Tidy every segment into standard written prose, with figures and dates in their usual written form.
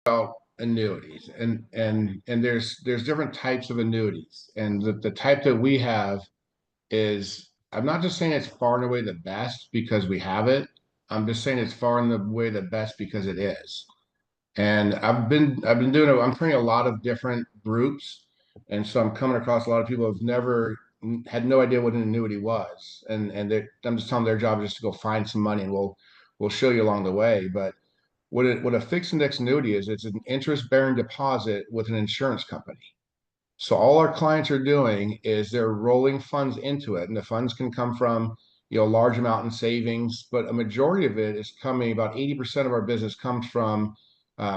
about annuities, and there's different types of annuities, and the type that we have is, I'm not just saying it's far and away the best because we have it. I'm just saying it's far and away the best because it is. And I've been doing it. I'm training a lot of different groups, and so I'm coming across a lot of people who've never had no idea what an annuity was, and I'm just telling them their job is just to go find some money, and we'll show you along the way. But what a fixed index annuity is, it's an interest bearing deposit with an insurance company. So all our clients are doing is they're rolling funds into it, and the funds can come from, a large amount in savings, but a majority of it is coming, about 80% of our business comes from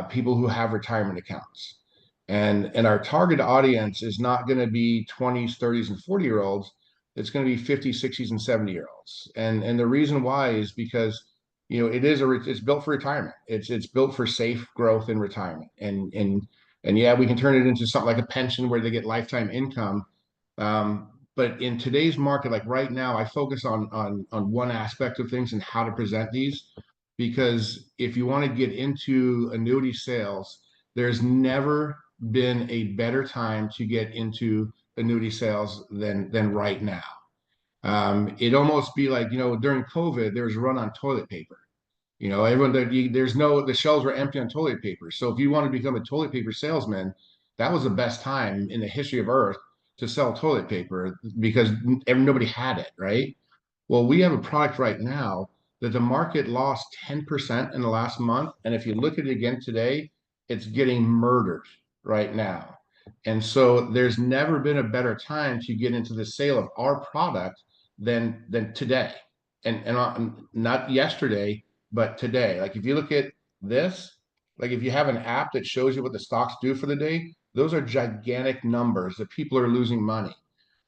people who have retirement accounts. And our target audience is not going to be 20s, 30s, and 40-year-olds. It's going to be 50s, 60s, and 70-year-olds. And the reason why is because it's built for retirement. It's built for safe growth in retirement. And yeah, we can turn it into something like a pension where they get lifetime income. But in today's market, like right now, I focus on one aspect of things and how to present these, because if you want to get into annuity sales, there's never been a better time to get into annuity sales than right now. It almost be like, during COVID, there was a run on toilet paper. Everyone there's no, the shelves were empty on toilet paper. So if you want to become a toilet paper salesman, that was the best time in the history of Earth to sell toilet paper because nobody had it, right? Well, we have a product right now that the market lost 10% in the last month. And if you look at it again today, it's getting murdered right now. And so there's never been a better time to get into the sale of our product than today. And not yesterday, but today. Like if you look at this, like if you have an app that shows you what the stocks do for the day, those are gigantic numbers that people are losing money.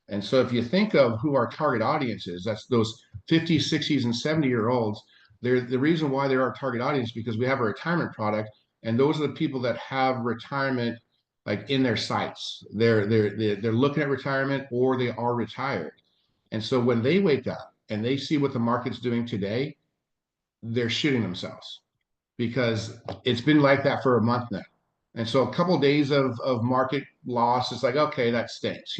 And so if you think of who our target audience is, that's those 50s, 60s, and 70-year-olds. They're the reason why they're our target audience, because we have a retirement product, and those are the people that have retirement like in their sights. They're looking at retirement or they are retired. And so when they wake up and they see what the market's doing today, they're shitting themselves because it's been like that for a month now. And so a couple of days of market loss, it's like, okay, that stinks.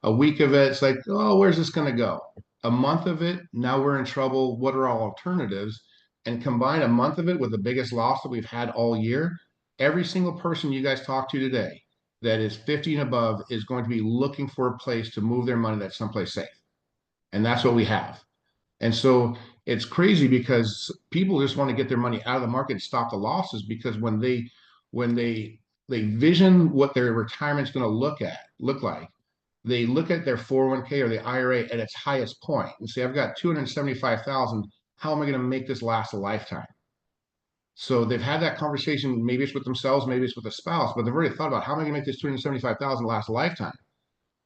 A week of it, it's like, oh, where's this going to go? A month of it, now we're in trouble. What are our alternatives? And combine a month of it with the biggest loss that we've had all year. Every single person you guys talk to today that is 50 and above is going to be looking for a place to move their money that's someplace safe. And that's what we have. And so it's crazy because people just want to get their money out of the market and stop the losses, because when they vision what their retirement's going to look like, they look at their 401k or the IRA at its highest point and say, I've got 275,000. How am I going to make this last a lifetime? So they've had that conversation. Maybe it's with themselves, maybe it's with a spouse, but they've already thought about, how am I going to make this 275,000 last a lifetime?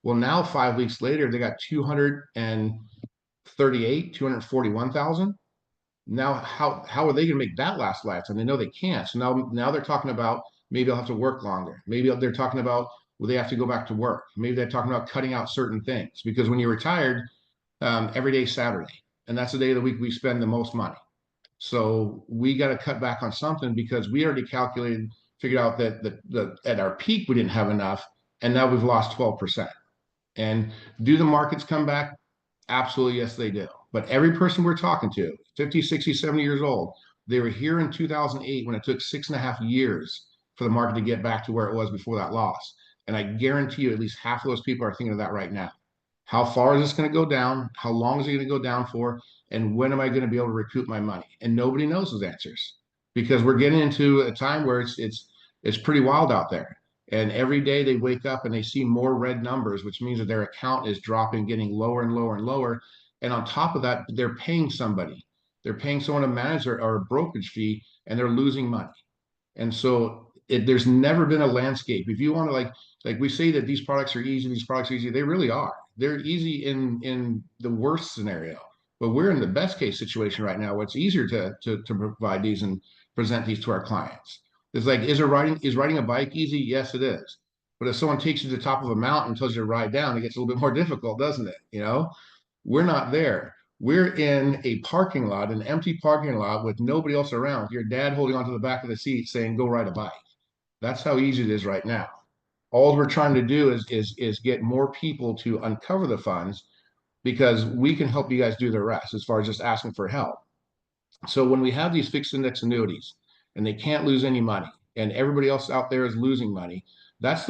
Well, now 5 weeks later, they got 238, 241,000. Now, how are they going to make that last lifetime? They know they can't. So now they're talking about, maybe they'll have to work longer. Maybe they're talking about, will they have to go back to work? Maybe they're talking about cutting out certain things, because when you're retired, every day is Saturday, and that's the day of the week we spend the most money. So we got to cut back on something, because we already calculated, figured out that at our peak we didn't have enough, and now we've lost 12%. And do the markets come back? Absolutely, yes, they do. But every person we're talking to, 50, 60, 70 years old, they were here in 2008 when it took 6.5 years for the market to get back to where it was before that loss. And I guarantee you, at least half of those people are thinking of that right now. How far is this going to go down? How long is it going to go down for? And when am I going to be able to recoup my money? And nobody knows those answers, because we're getting into a time where it's pretty wild out there. And every day they wake up and they see more red numbers, which means that their account is dropping, getting lower and lower and lower. And on top of that, they're paying somebody. They're paying someone to manage or a brokerage fee, and they're losing money. And so there's never been a landscape. If you want to, like we say that these products are easy, these products are easy, they really are. They're easy in the worst scenario, but we're in the best case situation right now where it's easier to provide these and present these to our clients. It's like, is riding a bike easy? Yes, it is. But if someone takes you to the top of a mountain and tells you to ride down, it gets a little bit more difficult, doesn't it? We're not there. We're in a parking lot, an empty parking lot with nobody else around. Your dad holding onto the back of the seat saying, go ride a bike. That's how easy it is right now. All we're trying to do is get more people to uncover the funds because we can help you guys do the rest as far as just asking for help. So when we have these fixed index annuities and they can't lose any money and everybody else out there is losing money, that's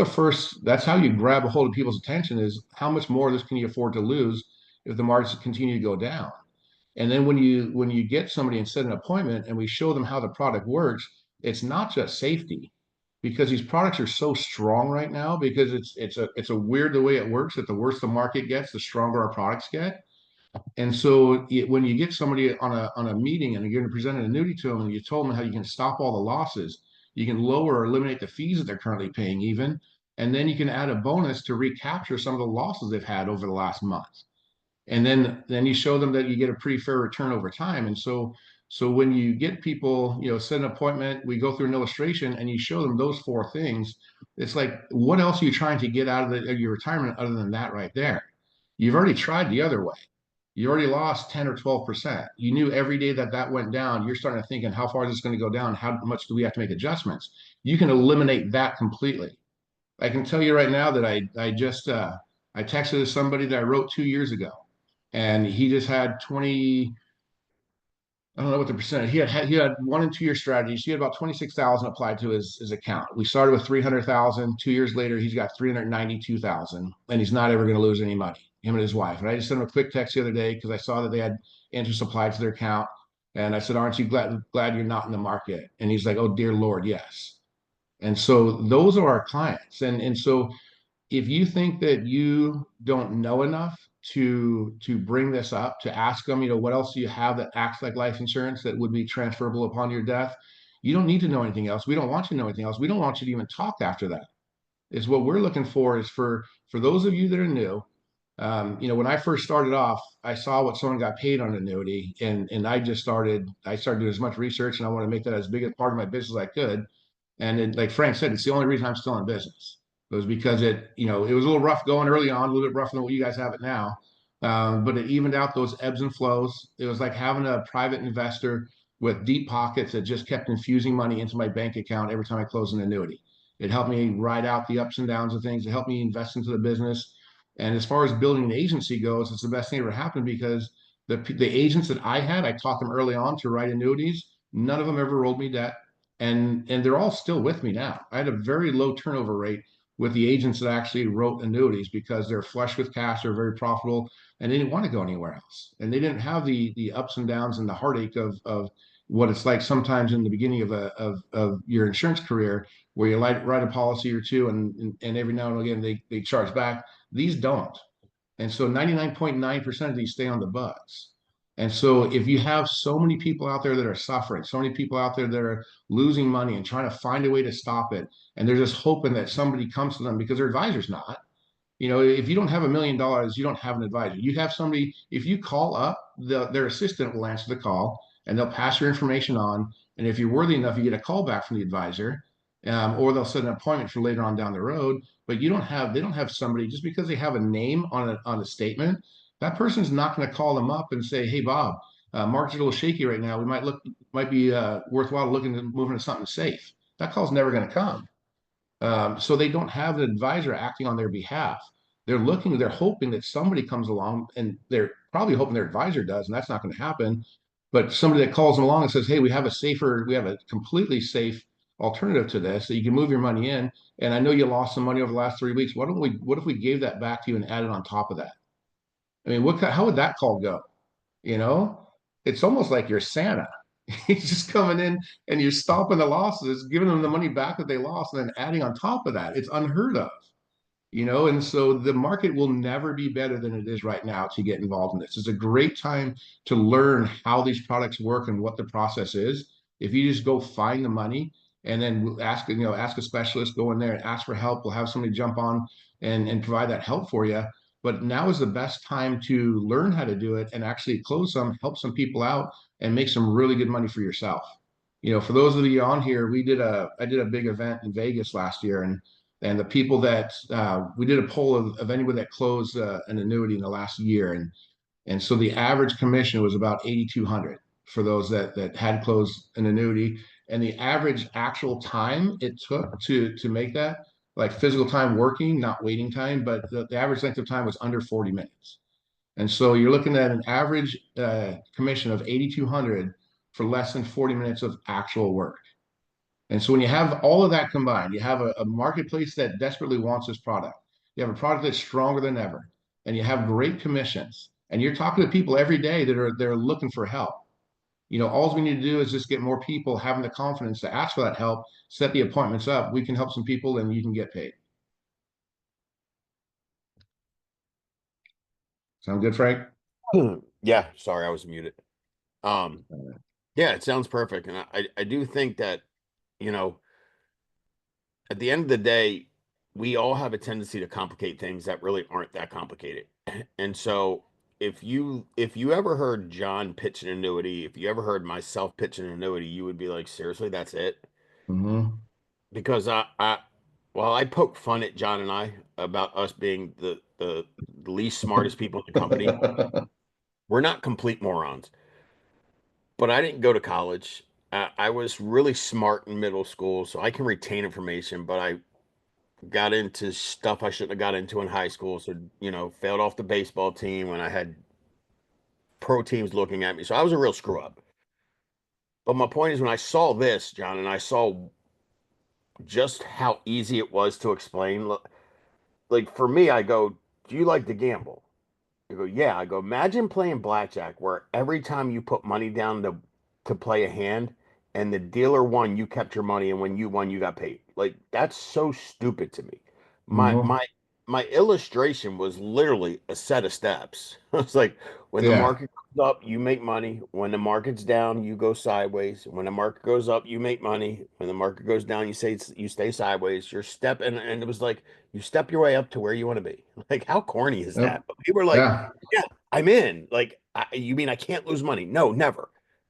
how you grab a hold of people's attention is how much more of this can you afford to lose if the markets continue to go down. And then when you get somebody and set an appointment and we show them how the product works, it's not just safety because these products are so strong right now because it's a weird the way it works that the worse the market gets, the stronger our products get. And so when you get somebody on a meeting and you're going to present an annuity to them and you told them how you can stop all the losses, you can lower or eliminate the fees that they're currently paying even, and then you can add a bonus to recapture some of the losses they've had over the last month. And then you show them that you get a pretty fair return over time. And so when you get people, set an appointment, we go through an illustration and you show them those four things. It's like, what else are you trying to get out of your retirement other than that right there? You've already tried the other way. You already lost 10 or 12%. You knew every day that that went down, you're starting to thinking, how far is this going to go down? How much do we have to make adjustments? You can eliminate that completely. I can tell you right now that I texted somebody that I wrote 2 years ago, and he just had 20. I don't know what the percentage. He had 1 and 2 year strategies. He had about 26,000 applied to his account. We started with 300,000. 2 years later, he's got 392,000, and he's not ever going to lose any money. Him and his wife. And I just sent him a quick text the other day because I saw that they had interest applied to their account, and I said, "Aren't you glad you're not in the market?" And he's like, "Oh dear Lord, yes." And so those are our clients, and so if you think that you don't know enough to bring this up, to ask them, what else do you have that acts like life insurance that would be transferable upon your death? You don't need to know anything else. We don't want you to know anything else. We don't want you to even talk after that. Is what we're looking for is for those of you that are new. When I first started off, I saw what someone got paid on an annuity, and I started doing as much research, and I want to make that as big a part of my business as I could. And then, like Frank said, it's the only reason I'm still in business. It was because it was a little rough going early on, a little bit rougher than what you guys have it now. But it evened out those ebbs and flows. It was like having a private investor with deep pockets that just kept infusing money into my bank account every time I closed an annuity. It helped me ride out the ups and downs of things. It helped me invest into the business. And as far as building an agency goes, it's the best thing ever happened because the agents that I had, I taught them early on to write annuities. None of them ever rolled me debt, and they're all still with me now. I had a very low turnover rate with the agents that actually wrote annuities because they're flush with cash, they're very profitable, and they didn't want to go anywhere else. And they didn't have the ups and downs and the heartache of what it's like sometimes in the beginning of your insurance career, where you write a policy or two, and every now and again they charge back. These don't. And so 99.9% of these stay on the books. And so if you have so many people out there that are suffering, so many people out there that are losing money and trying to find a way to stop it, and they're just hoping that somebody comes to them because their advisor's not. If you don't have $1 million, you don't have an advisor. You have somebody, if you call up, their assistant will answer the call and they'll pass your information on. And if you're worthy enough, you get a call back from the advisor, or they'll set an appointment for later on down the road. But they don't have somebody just because they have a name on a statement. That person's not going to call them up and say, "Hey, Bob, market's a little shaky right now. We might be worthwhile looking to move into something safe." That call's never going to come. So they don't have an advisor acting on their behalf. They're hoping that somebody comes along, and they're probably hoping their advisor does, and that's not going to happen. But somebody that calls them along and says, "Hey, we have a completely safe alternative to this that you can move your money in. And I know you lost some money over the last 3 weeks. What if we gave that back to you and added on top of that?" I mean, how would that call go? You know, it's almost like you're Santa. He's just coming in and you're stopping the losses, giving them the money back that they lost, and then adding on top of that. It's unheard of. And so the market will never be better than it is right now to get involved in this. It's a great time to learn how these products work and what the process is. If you just go find the money and then ask a specialist, go in there and ask for help. We'll have somebody jump on and provide that help for you. But now is the best time to learn how to do it and actually help some people out, and make some really good money for yourself. For those of you on here, I did a big event in Vegas last year, and the people that we did a poll of anybody that closed an annuity in the last year, and so the average commission was about 8,200 for those that had closed an annuity, and the average actual time it took to make that, like physical time working, not waiting time, but the average length of time was under 40 minutes. And so you're looking at an average commission of 8,200 for less than 40 minutes of actual work. And so when you have all of that combined, you have a marketplace that desperately wants this product. You have a product that's stronger than ever, and you have great commissions. And you're talking to people every day that are they're looking for help. All we need to do is just get more people having the confidence to ask for that help, set the appointments up. We can help some people, and you can get paid. Sound good, Frank? Yeah, sorry, I was muted. Um, yeah, it sounds perfect. And I do think that, you know, at the end of the day, we all have a tendency to complicate things that really aren't that complicated. And so if you ever heard John pitch an annuity, if you ever heard myself pitch an annuity, you would be like, seriously, that's it? Mm-hmm. Because well, I poke fun at John and I about us being the least smartest people in the company. We're not complete morons. But I didn't go to college. I was really smart in middle school, so I can retain information, but I got into stuff I shouldn't have got into in high school. So, failed off the baseball team when I had pro teams looking at me. So I was a real screw up. But my point is, when I saw this, John, and I saw just how easy it was to explain, like for me, I go, do you like to gamble? I go, yeah. I go, imagine playing blackjack where every time you put money down to play a hand and the dealer won, you kept your money, and when you won, you got paid. Like that's so stupid to me. My Mm-hmm. my my illustration was literally a set of steps. It's like when the Yeah. market goes up, you make money. When the market's down, you go sideways. When the market goes up, you make money. When the market goes down, you stay sideways. You're stepping, and it was like you step your way up to where you want to be. Like how corny is Yep. that? But people are like, Yeah. yeah, I'm in. Like, you mean I can't lose money? No, never.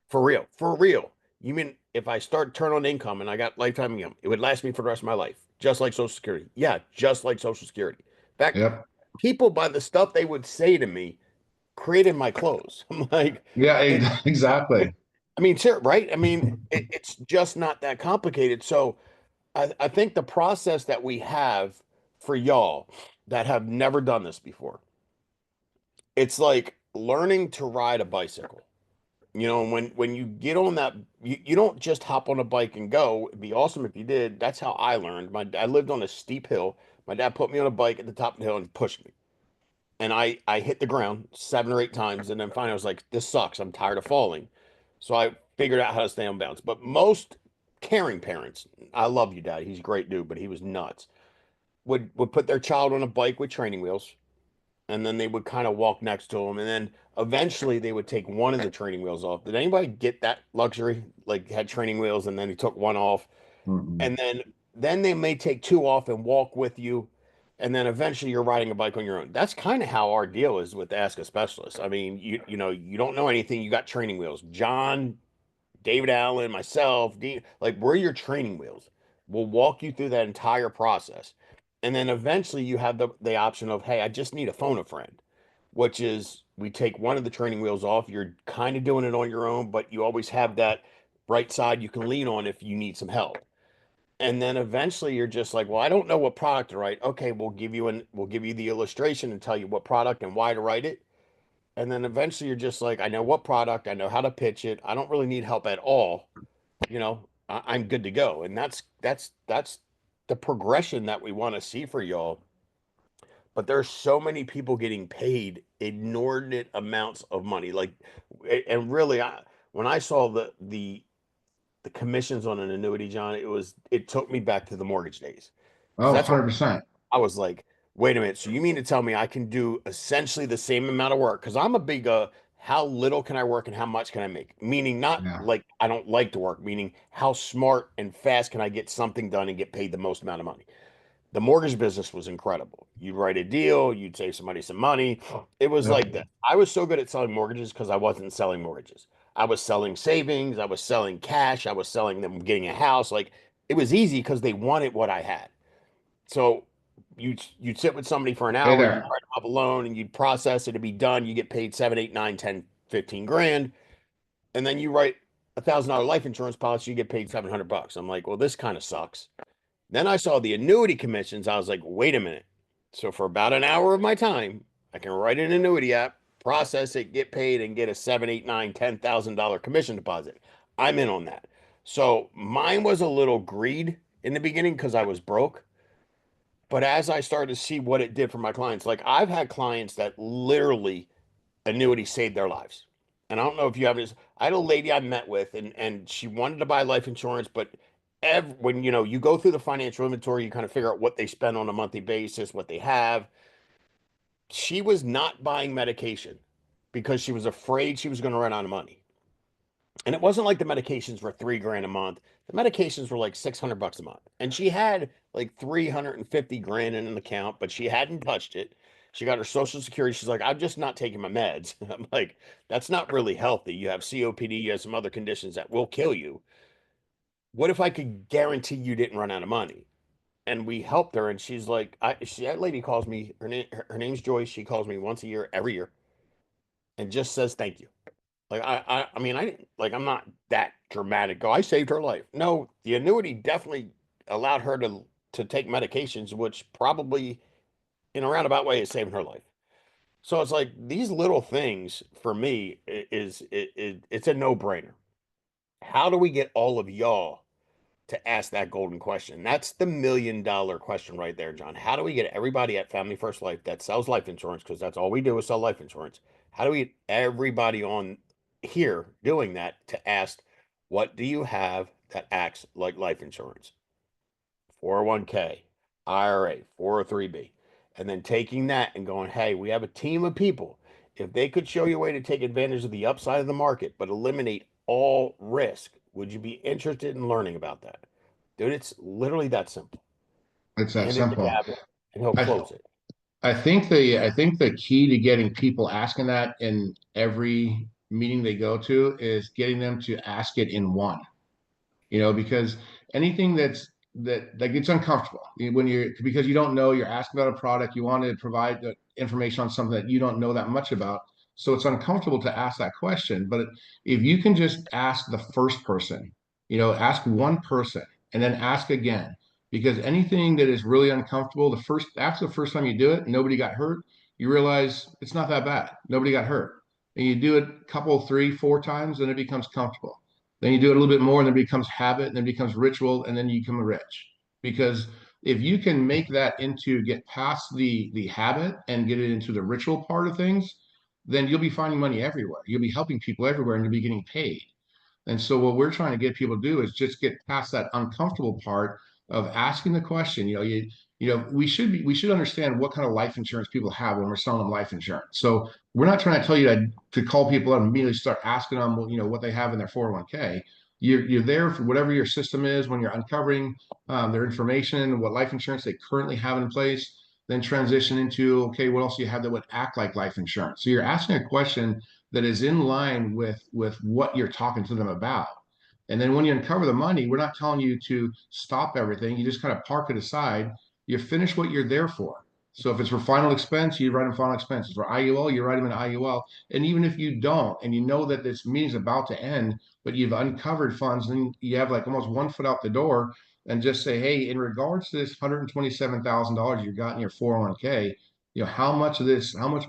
For real. For real. You mean if I start turn on income and I got lifetime income, it would last me for the rest of my life, just like Social Security. Yeah, just like Social Security. In fact, Yep. people by the stuff they would say to me created my clothes. I'm like, Yeah. it, Exactly. I mean, sure, right? I mean, it's just not that complicated. So I think the process that we have for y'all that have never done this before, it's like learning to ride a bicycle. When you get on that, you don't just hop on a bike and go. It'd be awesome if you did. That's how I learned. I lived on a steep hill. My dad put me on a bike at the top of the hill and pushed me. And I hit the ground 7 or 8 times. And then finally I was like, this sucks. I'm tired of falling. So I figured out how to stay on balance. But most caring parents, I love you, Dad. He's a great dude, but he was nuts. Would put their child on a bike with training wheels, and then they would kind of walk next to him, and then eventually they would take one of the training wheels off. Did anybody get that luxury? Like had training wheels and then he took one off, Mm-mm. and then they may take two off and walk with you, and then eventually you're riding a bike on your own. That's kind of how our deal is with Ask a Specialist. I mean, you don't know anything. You got training wheels. John, David Allen, myself, Dean, like we're your training wheels. We'll walk you through that entire process. And then eventually you have the option of, hey, I just need to phone a friend, which is we take one of the training wheels off. You're kind of doing it on your own, but you always have that right side you can lean on if you need some help. And then eventually you're just like, well, I don't know what product to write. Okay, we'll give you the illustration and tell you what product and why to write it. And then eventually you're just like, I know what product, I know how to pitch it. I don't really need help at all. I'm good to go. And that's the progression that we want to see for y'all. But there's so many people getting paid inordinate amounts of money. Like, and really, when I saw the commissions on an annuity, John, it took me back to the mortgage days because Oh, that's what 100%. I was like, wait a minute. So you mean to tell me I can do essentially the same amount of work? Because I'm a big how little can I work and how much can I make? Meaning not Yeah. like I don't like to work, meaning how smart and fast can I get something done and get paid the most amount of money? The mortgage business was incredible. You'd write a deal, you'd save somebody some money. It was Yep. like that. I was so good at selling mortgages because I wasn't selling mortgages. I was selling savings, I was selling cash, I was selling them getting a house. Like it was easy because they wanted what I had. So you'd sit with somebody for an Hey hour, you'd there. write up a loan and you'd process it to be done. You get paid 7, 8, 9, 10, 15 grand. And then you write $1,000 life insurance policy, you get paid $700. I'm like, well, this kind of sucks. Then I saw the annuity commissions. I was like, wait a minute. So for about an hour of my time, I can write an annuity app, process it, get paid, and get a seven, eight, nine, $10,000 commission deposit. I'm in on that. So mine was a little greed in the beginning because I was broke. But as I started to see what it did for my clients, like I've had clients that literally annuity saved their lives. And I don't know if you have this. I had a lady I met with, and she wanted to buy life insurance, but when you go through the financial inventory, you kind of figure out what they spend on a monthly basis, what they have. She was not buying medication because she was afraid she was going to run out of money. And it wasn't like the medications were 3 grand a month. The medications were like $600 a month. And she had like 350 grand in an account, but she hadn't touched it. She got her social security. She's like, I'm just not taking my meds. I'm like, that's not really healthy. You have COPD, you have some other conditions that will kill you. What if I could guarantee you didn't run out of money? And we helped her. And she's like, that lady calls me, her name's Joyce. She calls me once a year, every year, and just says thank you. Like I mean, I didn't like. I'm not that dramatic. Go, I saved her life. No, the annuity definitely allowed her to take medications, which probably in a roundabout way is saving her life. So it's like these little things for me it's a no brainer. How do we get all of y'all to ask that golden question? That's the $1 million question right there, John. How do we get everybody at Family First Life that sells life insurance? Because that's all we do is sell life insurance. How do we get everybody on here doing that to ask, what do you have that acts like life insurance? 401k, IRA, 403b. And then taking that and going, hey, we have a team of people. If they could show you a way to take advantage of the upside of the market, but eliminate all risk, would you be interested in learning about that? Dude, it's literally that simple. It's that Hand it to simple. Gavin and he'll I close it. I think the key to getting people asking that in every meeting they go to is getting them to ask it in one. Because anything that gets uncomfortable when you're because you don't know, you're asking about a product, you want to provide the information on something that you don't know that much about. So it's uncomfortable to ask that question. But if you can just ask the first person, ask one person and then ask again, because anything that is really uncomfortable, after the first time you do it, nobody got hurt, you realize it's not that bad. Nobody got hurt. And you do it a couple, 3, 4 times, and it becomes comfortable. Then you do it a little bit more, and then it becomes habit, and then it becomes ritual, and then you become rich. Because if you can make that into get past the habit and get it into the ritual part of things, then you'll be finding money everywhere. You'll be helping people everywhere, and you'll be getting paid. And so what we're trying to get people to do is just get past that uncomfortable part of asking the question. We should understand what kind of life insurance people have when we're selling them life insurance. So we're not trying to tell you to call people up and immediately start asking them, what they have in their 401k. You're there for whatever your system is when you're uncovering their information, what life insurance they currently have in place, then transition into, okay, what else do you have that would act like life insurance? So you're asking a question that is in line with what you're talking to them about. And then when you uncover the money, we're not telling you to stop everything. You just kind of park it aside. You finish what you're there for. So if it's for final expense, you write them final expenses. For IUL, you write them in IUL. And even if you don't, and you know that this meeting's about to end, but you've uncovered funds, then you have like almost 1 foot out the door, and just say, hey, in regards to this $127,000 you got in your 401k, how much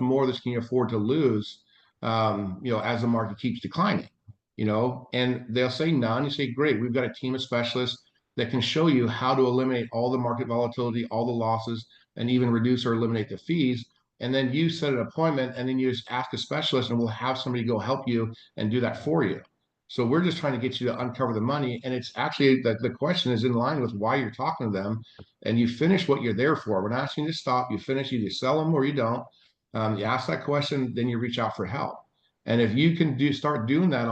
more of this can you afford to lose, as the market keeps declining, and they'll say none. You say, great, we've got a team of specialists that can show you how to eliminate all the market volatility, all the losses, and even reduce or eliminate the fees. And then you set an appointment and then you just ask a specialist and we'll have somebody go help you and do that for you. So we're just trying to get you to uncover the money. And it's actually the question is in line with why you're talking to them. And you finish what you're there for. We're not asking you to stop. You finish, you either sell them or you don't. You ask that question, then you reach out for help. And if you can start doing that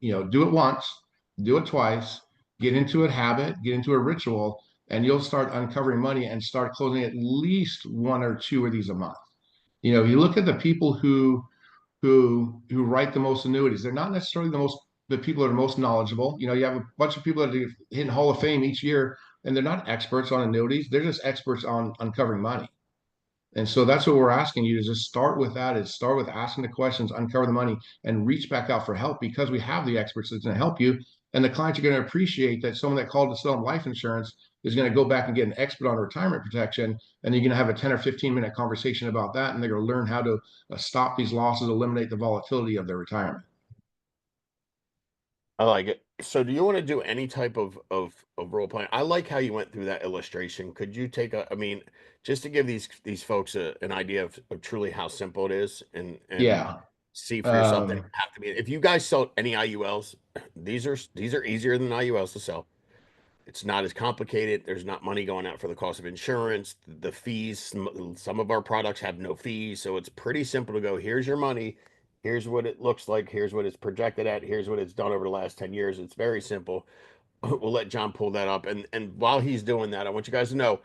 do it once, do it twice, get into a habit, get into a ritual, and you'll start uncovering money and start closing at least one or two of these a month. You look at the people who write the most annuities, they're not necessarily the people that are most knowledgeable. You have a bunch of people that are hitting Hall of Fame each year, and they're not experts on annuities. They're just experts on uncovering money. And so that's what we're asking you, is just start with that, is start with asking the questions, uncover the money, and reach back out for help, because we have the experts that's going to help you. And the clients are going to appreciate that someone that called to sell them life insurance is going to go back and get an expert on retirement protection. And you're going to have a 10 or 15-minute conversation about that. And they're going to learn how to stop these losses, eliminate the volatility of their retirement. I like it. So do you want to do any type of role playing? I like how you went through that illustration. Could you take a, I mean, just to give these folks an idea of truly how simple it is and Yeah. see for yourself. They don't Um, have to be. If you guys sell any IULs, these are easier than IULs to sell. It's not as complicated. There's not money going out for the cost of insurance, the fees. Some of our products have no fees, so it's pretty simple to go, here's your money. Here's what it looks like. Here's what it's projected at. Here's what it's done over the last 10 years. It's very simple. We'll let John pull that up. And while he's doing that, I want you guys to know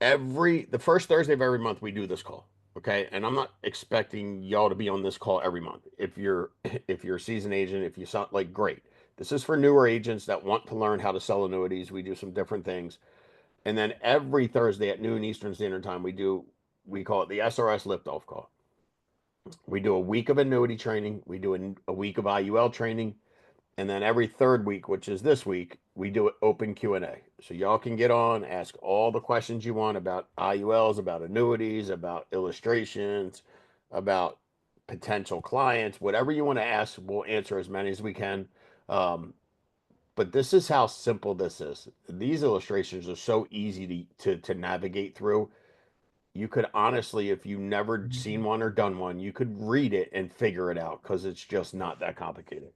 the first Thursday of every month we do this call. Okay. And I'm not expecting y'all to be on this call every month. If you're a seasoned agent, if you sound like great. This is for newer agents that want to learn how to sell annuities. We do some different things. And then every Thursday at noon Eastern Standard Time, we call it the SRS Liftoff call. We do a week of annuity training. We do a week of IUL training. And then every third week, which is this week, we do an open Q&A. So y'all can get on, ask all the questions you want about IULs, about annuities, about illustrations, about potential clients, whatever you want to ask, we'll answer as many as we can. Um, but this is how simple this is. These illustrations are so easy to navigate through. You could honestly, if you've never seen one or done one, you could read it and figure it out because it's just not that complicated.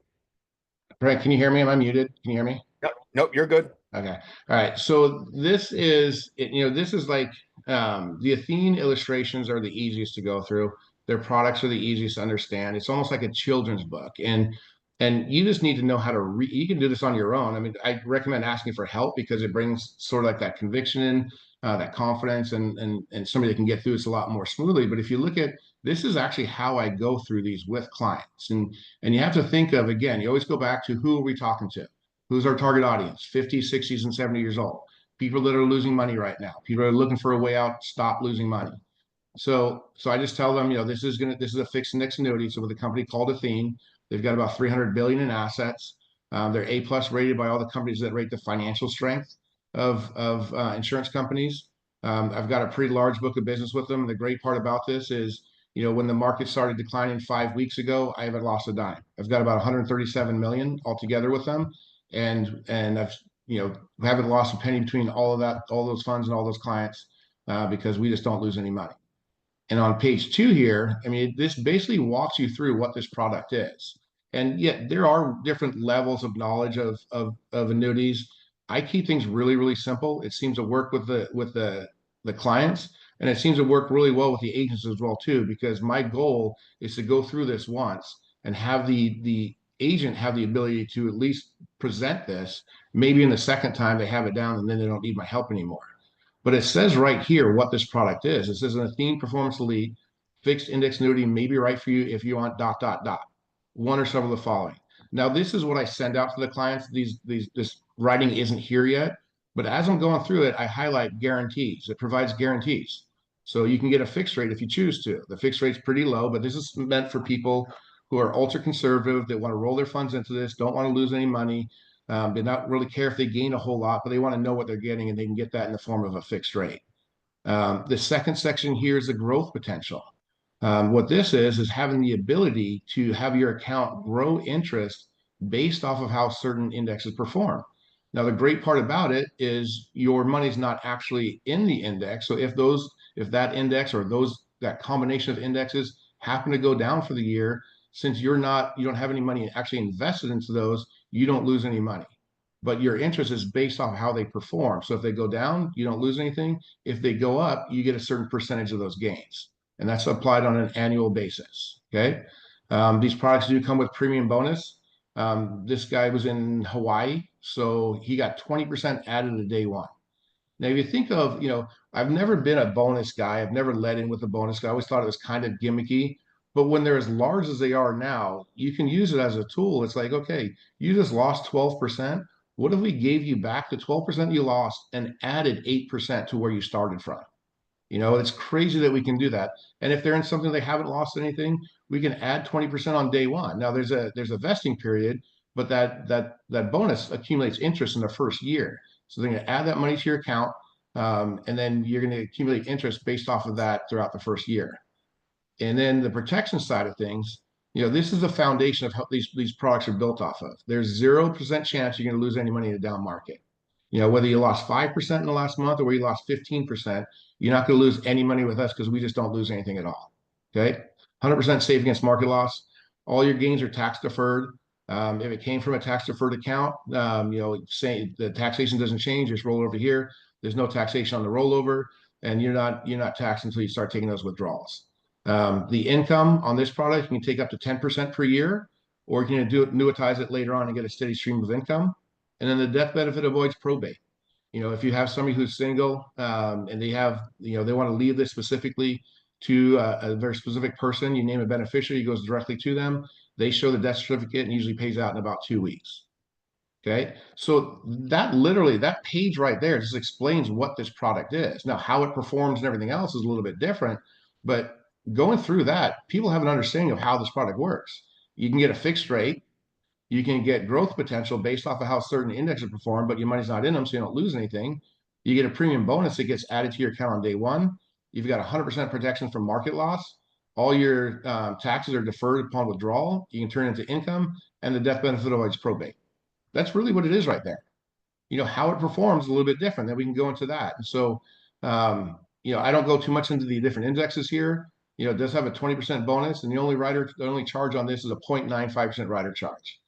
Brent, can you hear me? Am I muted? Can you hear me? Nope, nope, you're good. Okay. All right. So this is, this is like the Athene illustrations are the easiest to go through. Their products are the easiest to understand. It's almost like a children's book, and you just need to know how to read. You can do this on your own. I mean, I recommend asking for help because it brings sort of like that conviction in, that confidence, and somebody that can get through this a lot more smoothly. But if you look at this, is actually how I go through these with clients, and you have to think of, again, you always go back to, who are we talking to? Who's our target audience? 50s, 60s, and 70 years old. People that are losing money right now. People are looking for a way out, stop losing money. So I just tell them, this is a fixed index annuity. So with a company called Athene, they've got about 300 billion in assets. They're A plus rated by all the companies that rate the financial strength of insurance companies. I've got a pretty large book of business with them. The great part about this is, when the market started declining 5 weeks ago, I haven't lost a dime. I've got about 137 million altogether with them, and I've haven't lost a penny between all of that, all those funds, and all those clients, because we just don't lose any money. And on page 2 here, I mean, this basically walks you through what this product is. And yet there are different levels of knowledge of annuities. I keep things really, really simple. It seems to work with the clients, and it seems to work really well with the agents as well too, because my goal is to go through this once and have the agent have the ability to at least present this. Maybe in the second time they have it down, and then they don't need my help anymore. But it says right here what this product is. It says an Athene Performance Elite fixed index annuity may be right for you if you want dot dot dot, one or several of the following. Now, this is what I send out to the clients. This writing isn't here yet, but as I'm going through it, I highlight guarantees. It provides guarantees. So you can get a fixed rate if you choose to. The fixed rate's pretty low, but this is meant for people who are ultra conservative, that want to roll their funds into this, don't want to lose any money. They not really care if they gain a whole lot, but they want to know what they're getting, and they can get that in the form of a fixed rate. The second section here is the growth potential. What this is having the ability to have your account grow interest based off of how certain indexes perform. Now, the great part about it is your money's not actually in the index. So if that index or that combination of indexes happen to go down for the year, since you don't have any money actually invested into those, you don't lose any money. But your interest is based off how they perform. So if they go down, you don't lose anything. If they go up, you get a certain percentage of those gains, and that's applied on an annual basis. Okay. These products do come with premium bonus. This guy was in Hawaii, so he got 20% added to day one. Now, if you think of, I've never been a bonus guy. I've never led in with a bonus guy. I always thought it was kind of gimmicky. But when they're as large as they are now, you can use it as a tool. It's like, okay, you just lost 12%. What if we gave you back the 12% you lost and added 8% to where you started from? It's crazy that we can do that. And if they're in something they haven't lost anything, we can add 20% on day one. Now there's a vesting period, but that bonus accumulates interest in the first year. So they're going to add that money to your account, and then you're going to accumulate interest based off of that throughout the first year. And then the protection side of things, this is the foundation of how these products are built off of. There's 0% chance you're going to lose any money in a down market. Whether you lost 5% in the last month or where you lost 15%, you're not going to lose any money with us because we just don't lose anything at all. Okay. 100% safe against market loss. All your gains are tax deferred. If it came from a tax deferred account, say the taxation doesn't change, just roll over here. There's no taxation on the rollover, and you're not taxed until you start taking those withdrawals. The income on this product, you can take up to 10% per year, or you can annuitize it later on and get a steady stream of income. And then the death benefit avoids probate. If you have somebody who's single, and they want to leave this specifically to a very specific person, you name a beneficiary, it goes directly to them. They show the death certificate and usually pays out in about 2 weeks. Okay. So that page right there just explains what this product is. Now, how it performs and everything else is a little bit different, but going through that, people have an understanding of how this product works. You can get a fixed rate. You can get growth potential based off of how certain indexes perform, but your money's not in them, so you don't lose anything. You get a premium bonus that gets added to your account on day one. You've got 100% protection from market loss. All your taxes are deferred upon withdrawal. You can turn it into income, and the death benefit avoids probate. That's really what it is right there. How it performs is a little bit different. Then we can go into that. And so, I don't go too much into the different indexes here. It does have a 20% bonus, and the only charge on this is a 0.95% rider charge.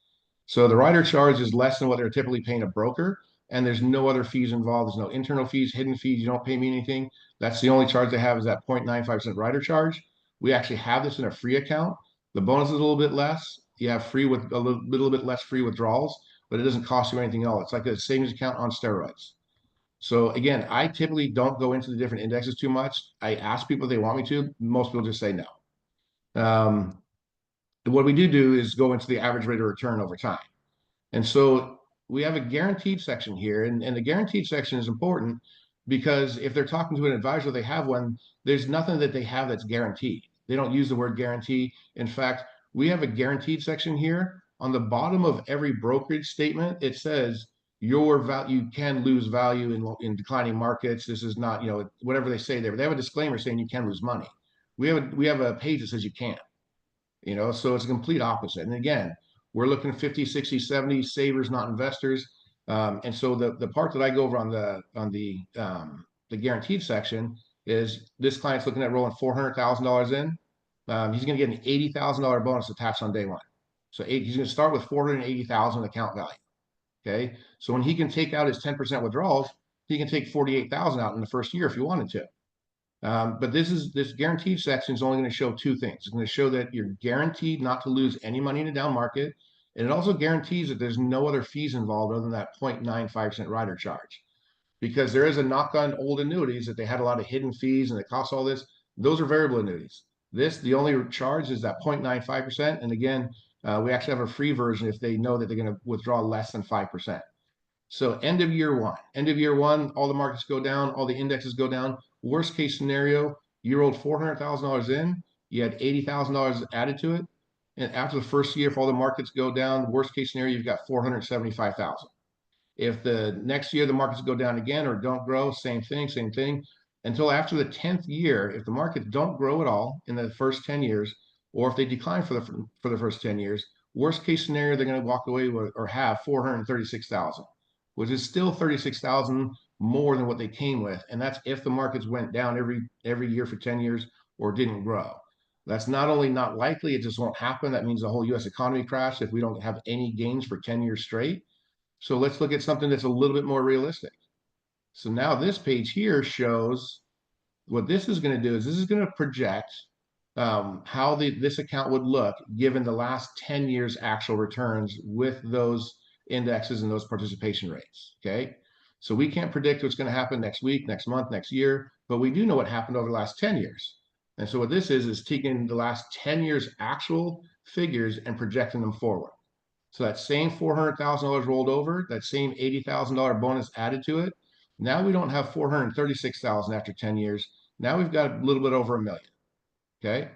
So the rider charge is less than what they're typically paying a broker, and there's no other fees involved. There's no internal fees, hidden fees. You don't pay me anything. That's the only charge they have is that 0.95% rider charge. We actually have this in a free account. The bonus is a little bit less. You have free with a little bit less free withdrawals, but it doesn't cost you anything else. It's like a savings account on steroids. So again, I typically don't go into the different indexes too much. I ask people if they want me to. Most people just say no. Um, what we do is go into the average rate of return over time. And so we have a guaranteed section here, and the guaranteed section is important because if they're talking to an advisor, they have one, there's nothing that they have that's guaranteed. They don't use the word guarantee. In fact, we have a guaranteed section here. On the bottom of every brokerage statement, it says your value can lose value in declining markets. This is not, whatever they say there. They have a disclaimer saying you can lose money. We have a page that says you can't. So it's a complete opposite. And again, we're looking at 50, 60, 70 savers, not investors. And so the part that I go over on the guaranteed section is this client's looking at rolling $400,000 in. He's going to get an $80,000 bonus attached on day one. So he's going to start with 480,000 account value. Okay. So when he can take out his 10% withdrawals, he can take 48,000 out in the first year if he wanted to. But this guaranteed section is only going to show two things. It's going to show that you're guaranteed not to lose any money in a down market. And it also guarantees that there's no other fees involved other than that 0.95% rider charge. Because there is a knock on old annuities that they had a lot of hidden fees and it costs all this. Those are variable annuities. The only charge is that 0.95%. And again, we actually have a free version if they know that they're going to withdraw less than 5%. So end of year one, all the markets go down, all the indexes go down. Worst case scenario, you rolled $400,000 in, you had $80,000 added to it. And after the first year, if all the markets go down, worst case scenario, you've got 475,000. If the next year the markets go down again or don't grow, same thing. Until after the 10th year, if the markets don't grow at all in the first 10 years, or if they decline for the first 10 years, worst case scenario, they're going to walk away with or have 436,000, which is still 36,000 more than what they came with. And that's if the markets went down every year for 10 years or didn't grow. That's not only not likely, it just won't happen. That means the whole US economy crashed if we don't have any gains for 10 years straight. So let's look at something that's a little bit more realistic. So now this page here shows what this is going to do is this is going to project how this account would look given the last 10 years actual returns with those indexes and those participation rates. Okay. So we can't predict what's going to happen next week, next month, next year, but we do know what happened over the last 10 years. And so what this is taking the last 10 years actual figures and projecting them forward. So that same $400,000 rolled over, that same $80,000 bonus added to it. Now we don't have 436,000 after 10 years. Now we've got a little bit over 1 million. Okay.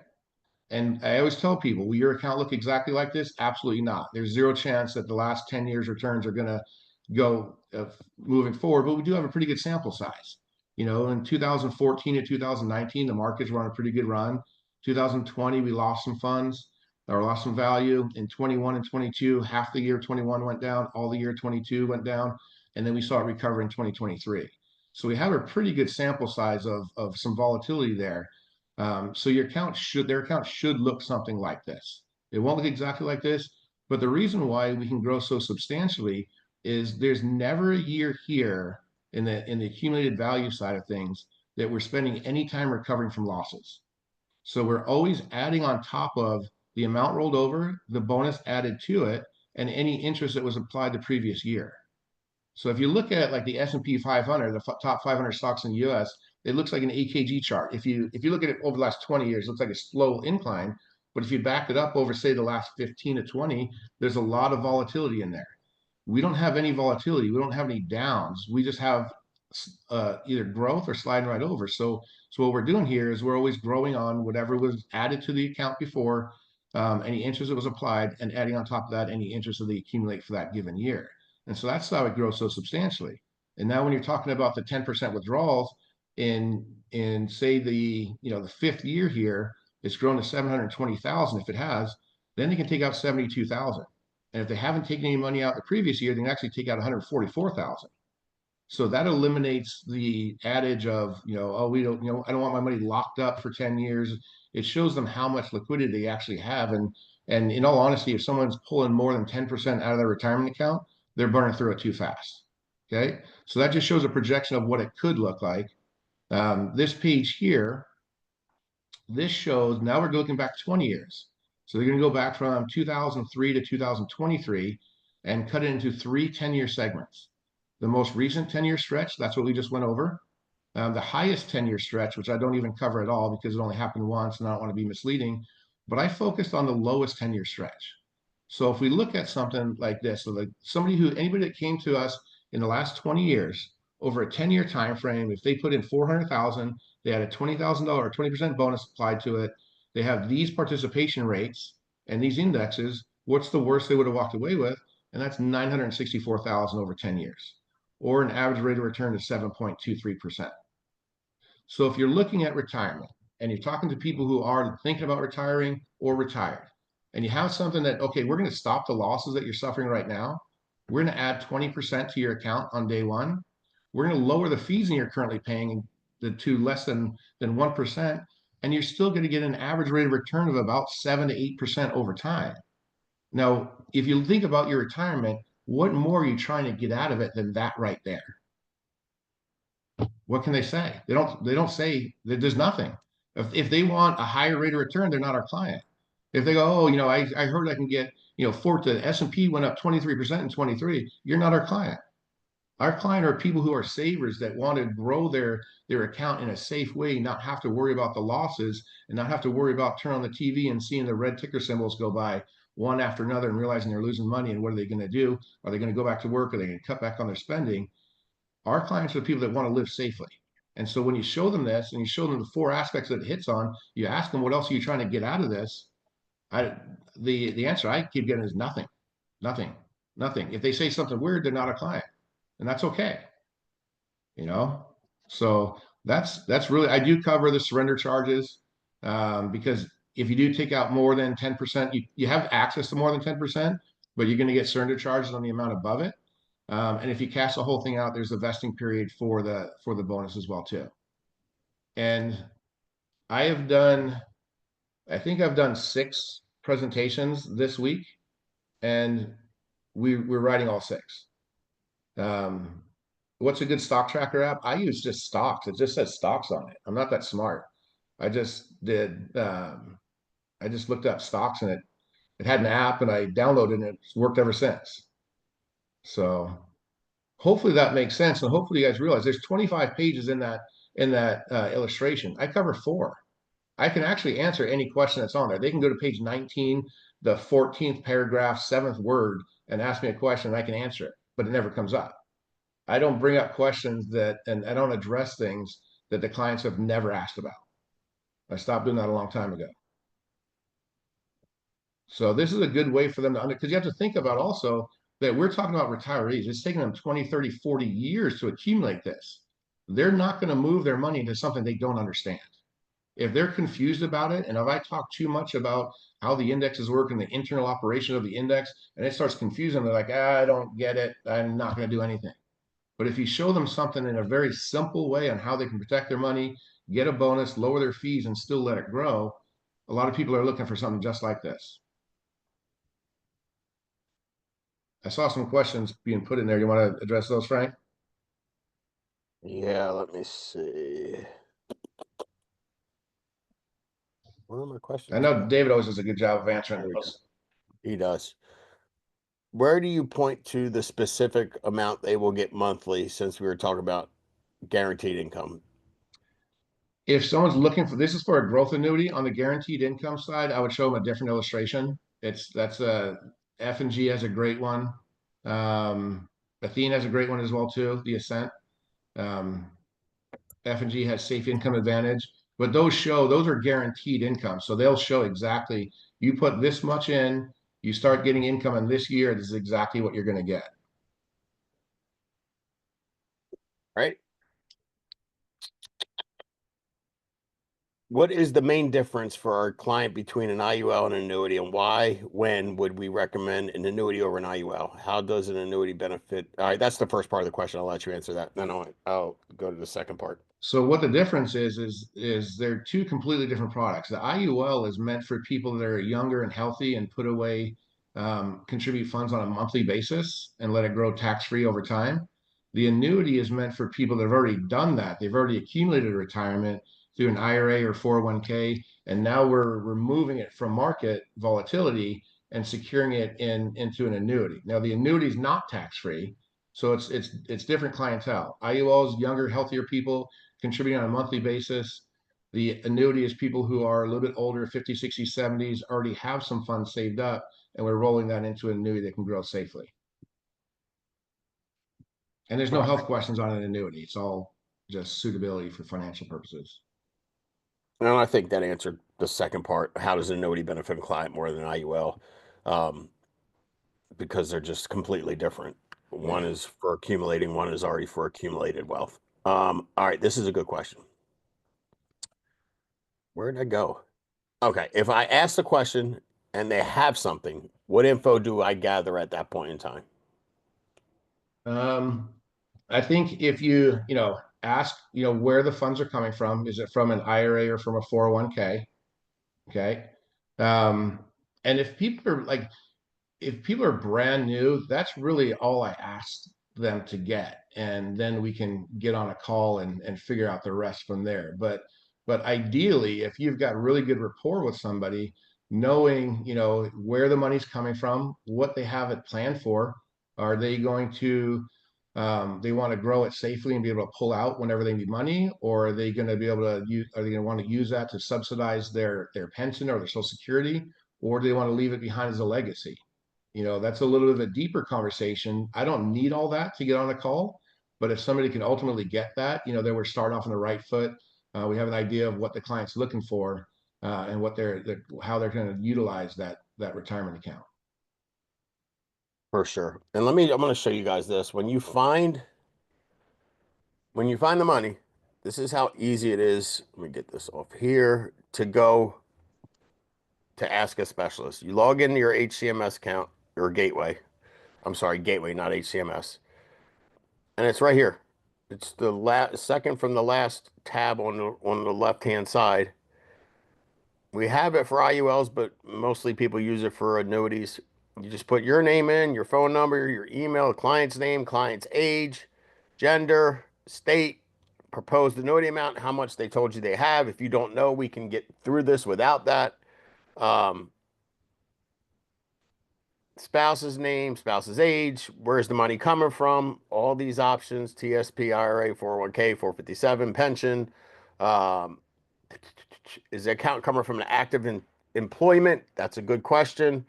And I always tell people, will your account look exactly like this? Absolutely not. There's zero chance that the last 10 years returns are going to go moving forward, but we do have a pretty good sample size. In 2014 to 2019, the markets were on a pretty good run. 2020, we lost some funds or lost some value. In 21 and 22, half the year 21 went down, all the year 22 went down, and then we saw it recover in 2023. So we have a pretty good sample size of some volatility there. So their account should look something like this. It won't look exactly like this, but the reason why we can grow so substantially is there's never a year here in the accumulated value side of things that we're spending any time recovering from losses. So we're always adding on top of the amount rolled over, the bonus added to it, and any interest that was applied the previous year. So if you look at like the S&P 500, the top 500 stocks in the U.S., it looks like an AKG chart. If you look at it over the last 20 years, it looks like a slow incline. But if you back it up over, say, the last 15 to 20, there's a lot of volatility in there. We don't have any volatility. We don't have any downs. We just have either growth or sliding right over. So what we're doing here is we're always growing on whatever was added to the account before, any interest that was applied, and adding on top of that any interest that they accumulate for that given year. And so that's how it grows so substantially. And now when you're talking about the 10% withdrawals in say the fifth year here, it's grown to 720,000. If it has, then they can take out 72,000. And if they haven't taken any money out the previous year, they can actually take out 144,000. So that eliminates the adage of, oh, we don't, I don't want my money locked up for 10 years. It shows them how much liquidity they actually have. And in all honesty, if someone's pulling more than 10% out of their retirement account, they're burning through it too fast. Okay. So that just shows a projection of what it could look like. This page here, this shows, now we're looking back 20 years. So they're going to go back from 2003 to 2023 and cut it into three 10-year segments. The most recent 10-year stretch, that's what we just went over. The highest 10-year stretch, which I don't even cover at all because it only happened once and I don't want to be misleading, but I focused on the lowest 10-year stretch. So if we look at something like this, so like anybody that came to us in the last 20 years over a 10-year time frame, if they put in 400,000, they had a $20,000 or 20% bonus applied to it, they have these participation rates and these indexes, what's the worst they would have walked away with? And that's 964,000 over 10 years, or an average rate of return of 7.23%. So if you're looking at retirement and you're talking to people who are thinking about retiring or retired, and you have something that, okay, we're going to stop the losses that you're suffering right now. We're going to add 20% to your account on day one. We're going to lower the fees that you're currently paying to less than 1%. And you're still going to get an average rate of return of about 7 to 8% over time. Now, if you think about your retirement, what more are you trying to get out of it than that right there? What can they say? They don't say that there's nothing. If they want a higher rate of return, they're not our client. If they go, oh, I heard I can get, the S&P went up 23% in 23, you're not our client. Our client are people who are savers that want to grow their account in a safe way, not have to worry about the losses and not have to worry about turning on the TV and seeing the red ticker symbols go by one after another and realizing they're losing money. And what are they going to do? Are they going to go back to work? Are they going to cut back on their spending? Our clients are the people that want to live safely. And so when you show them this and you show them the four aspects that it hits on, you ask them, what else are you trying to get out of this? The answer I keep getting is nothing, nothing, nothing. If they say something weird, they're not a client, and that's okay. So that's really, I do cover the surrender charges, because if you do take out more than 10%, you have access to more than 10%, but you're going to get surrender charges on the amount above it. And if you cash the whole thing out, there's a vesting period for the bonus as well too. And I think I've done 6 presentations this week, and we're writing all 6. What's a good stock tracker app? I use just stocks. It just says stocks on it. I'm not that smart. I just did. I just looked up stocks, and it had an app, and I downloaded it, and it's worked ever since. So hopefully that makes sense, and hopefully you guys realize there's 25 pages in that illustration. I cover 4. I can actually answer any question that's on there. They can go to page 19, the 14th paragraph, 7th word, and ask me a question, and I can answer it, but it never comes up. I don't bring up questions and I don't address things that the clients have never asked about. I stopped doing that a long time ago. So this is a good way for them to because you have to think about also that we're talking about retirees. It's taking them 20, 30, 40 years to accumulate this. They're not going to move their money into something they don't understand. If they're confused about it, and if I talk too much about how the indexes work and the internal operation of the index, and it starts confusing, they're like, I don't get it. I'm not going to do anything. But if you show them something in a very simple way on how they can protect their money, get a bonus, lower their fees, and still let it grow, a lot of people are looking for something just like this. I saw some questions being put in there. You want to address those, Frank? Yeah, let me see. Where are my I questions know go? David always does a good job of answering There we go. those. He does. Where do you point to the specific amount they will get monthly since we were talking about guaranteed income? If someone's looking for this is for a growth annuity on the guaranteed income side, I would show them a different illustration. That's a F and G has a great one. Athene has a great one as well too. The Ascent. Um, F and G has safe income advantage, but those are guaranteed income, so they'll show exactly you put this much in, you start getting income in this year. This is exactly what you're going to get. Right? What is the main difference for our client between an IUL and an annuity, and why, when would we recommend an annuity over an IUL? How does an annuity benefit? All right, that's the first part of the question. I'll let you answer that. Then I'll go to the second part. So what the difference is they're two completely different products. The IUL is meant for people that are younger and healthy and put away, contribute funds on a monthly basis and let it grow tax free over time. The annuity is meant for people that have already done that. They've already accumulated retirement through an IRA or 401k, and now we're removing it from market volatility and securing it into an annuity. Now the annuity is not tax free, so it's different clientele. IULs, younger, healthier people contributing on a monthly basis. The annuity is people who are a little bit older, 50, 60, 70s, already have some funds saved up, and we're rolling that into an annuity that can grow safely. And there's no All health right. questions on an annuity. It's all just suitability for financial purposes. And I think that answered the second part. How does an annuity benefit a client more than IUL? Um, because they're just completely different. One Yeah. is for accumulating, one is already for accumulated wealth. All right, this is a good question. Where did I go? Okay, if I ask the question and they have something, what info do I gather at that point in time? Um, I think if ask, where the funds are coming from. Is it from an IRA or from a 401k? Okay. Um, and if people are brand new, that's really all I asked them to get. And then we can get on a call and figure out the rest from there. But ideally, if you've got really good rapport with somebody, knowing, where the money's coming from, what they have it planned for, are they going to they want to grow it safely and be able to pull out whenever they need money, or are they going to be able to use, are they going to want to use that to subsidize their pension or their social security, or do they want to leave it behind as a legacy? That's a little bit of a deeper conversation. I don't need all that to get on a call, but if somebody can ultimately get that, then we're starting off on the right foot. We have an idea of what the client's looking for, and what how they're going to utilize that retirement account. For sure. And I'm going to show you guys this. When you find the money, this is how easy it is. Let me get this off here to go to ask a specialist. You log into your HCMS account or gateway. I'm sorry, gateway, not HCMS. And it's right here. It's the second from the last tab on the left-hand side. We have it for IULs, but mostly people use it for annuities. You just put your name in, your phone number, your email, client's name, client's age, gender, state, proposed annuity amount, how much they told you they have. If you don't know, we can get through this without that. Um, Spouse's name, spouse's age, where's the money coming from, all these options, TSP, IRA, 401k, 457, pension. Um, is the account coming from an active employment? That's a good question.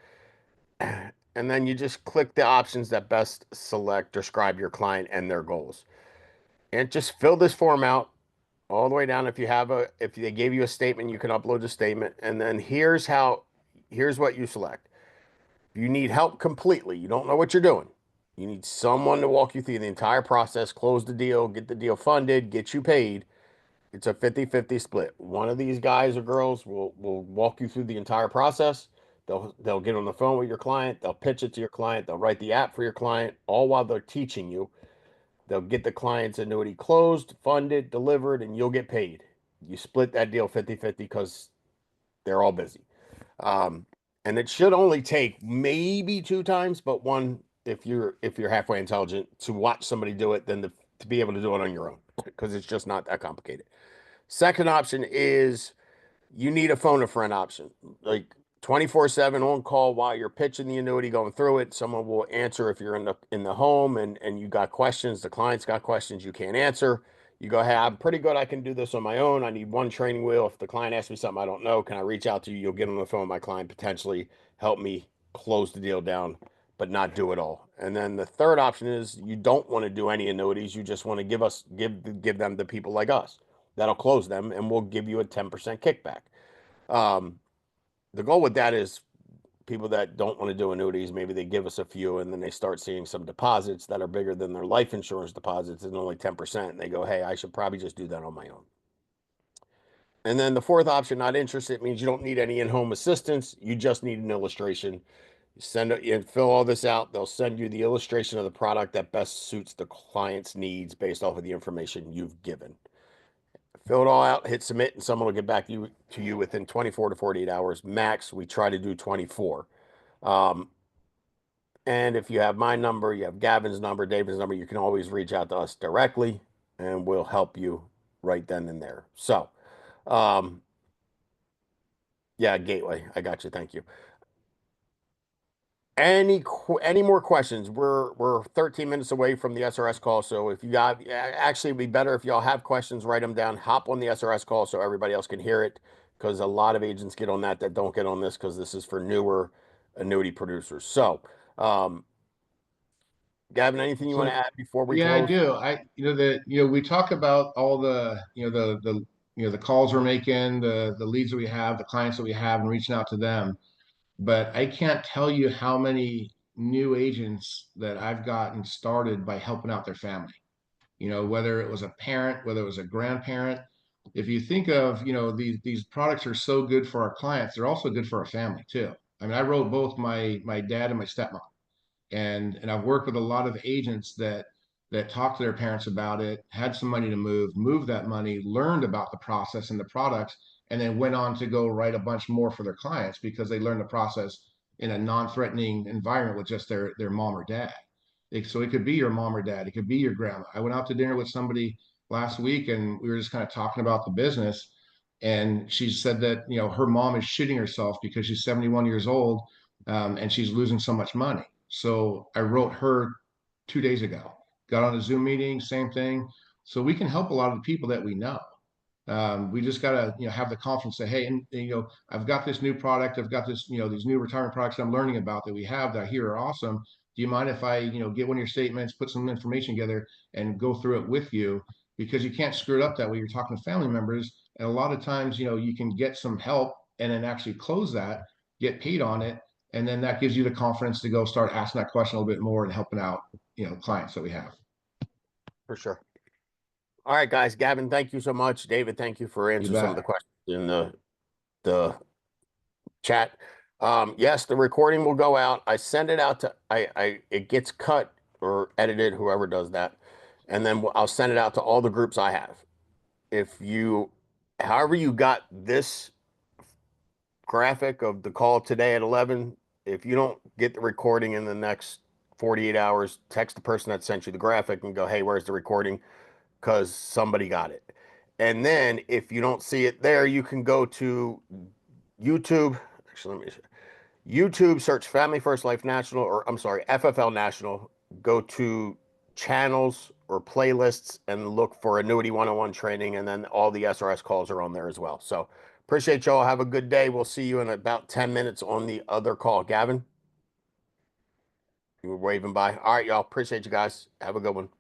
And then you just click the options that best describe your client and their goals. And just fill this form out. all the way down. If they gave you a statement, you can upload the statement. And then here's what you select. You need help completely. You don't know what you're doing. You need someone to walk you through the entire process, close the deal, get the deal funded, get you paid. It's a 50-50 split. One of these guys or girls will walk you through the entire process. They'll get on the phone with your client, they'll pitch it to your client, they'll write the app for your client, all while they're teaching you. They'll get the client's annuity closed, funded, delivered, and you'll get paid. You split that deal 50-50 because they're all busy. Um, and it should only take maybe two times, but one if you're halfway intelligent to watch somebody do it, then to be able to do it on your own because it's just not that complicated. Second option is you need a phone a friend option, like 24/7 on call while you're pitching the annuity, going through it. Someone will answer if you're in the home and you got questions, the client's got questions you can't answer. You go, hey, I'm pretty good. I can do this on my own. I need one training wheel. If the client asks me something I don't know, can I reach out to you? You'll get on the phone with my client, potentially help me close the deal down, but not do it all. And then the third option is you don't want to do any annuities. You just want to give them to people like us that'll close them, and we'll give you a 10% kickback. Um, the goal with that is people that don't want to do annuities, maybe they give us a few and then they start seeing some deposits that are bigger than their life insurance deposits and only 10%. And they go, hey, I should probably just do that on my own. And then the fourth option, not interested, means you don't need any in-home assistance. You just need an illustration. You send it, you fill all this out. They'll send you the illustration of the product that best suits the client's needs based off of the information you've given. Fill it all out, hit submit, and someone will get back to you within 24 to 48 hours max. We try to do 24. Um, and if you have my number, you have Gavin's number, David's number, you can always reach out to us directly and we'll help you right then and there. So, um, yeah, Gateway. I got you. Thank you. Any more questions? We're 13 minutes away from the SRS call, so if you got actually it'd be better if y'all have questions, write them down, hop on the SRS call so everybody else can hear it because a lot of agents get on that don't get on this because this is for newer annuity producers. So, um, Gavin, anything you want to So add before we yeah, I close? do. We talk about all the the calls we're making, the leads that we have, the clients that we have, and reaching out to them. But I can't tell you how many new agents that I've gotten started by helping out their family. Whether it was a parent, whether it was a grandparent. If you think of, these products are so good for our clients, they're also good for our family too. I mean, I wrote both my dad and my stepmom, and I've worked with a lot of agents that talked to their parents about it, had some money to move that money, learned about the process and the products, and then went on to go write a bunch more for their clients because they learned the process in a non-threatening environment with just their mom or dad. So it could be your mom or dad, it could be your grandma. I went out to dinner with somebody last week and we were just kind of talking about the business. And she said that, her mom is shitting herself because she's 71 years old, and she's losing so much money. So I wrote her 2 days ago, got on a Zoom meeting, same thing. So we can help a lot of the people that we know. We just gotta, have the confidence to say, hey, and I've got this new product, I've got this, these new retirement products I'm learning about that we have that I hear are awesome. Do you mind if I, get one of your statements, put some information together, and go through it with you? Because you can't screw it up that way. You're talking to family members, and a lot of times, you can get some help and then actually close that, get paid on it, and then that gives you the confidence to go start asking that question a little bit more and helping out, clients that we have. For sure. All right, guys. Gavin, thank you so much. David, thank you for You answering some of the bet. questions in the chat. Yes, the recording will go out. I send it out to it gets cut or edited, whoever does that, and then I'll send it out to all the groups I have. If you, however you got this graphic of the call today at 11, if you don't get the recording in the next 48 hours, text the person that sent you the graphic and go, hey, where's the recording? Because somebody got it. And then if you don't see it there, you can go to YouTube. Actually, let me see. YouTube, search Family First Life National, or I'm sorry, FFL National. Go to channels or playlists and look for Annuity 101 training, and then all the SRS calls are on there as well. So appreciate y'all. Have a good day. We'll see you in about 10 minutes on the other call. Gavin, you were waving by. All right, y'all. Appreciate you guys. Have a good one.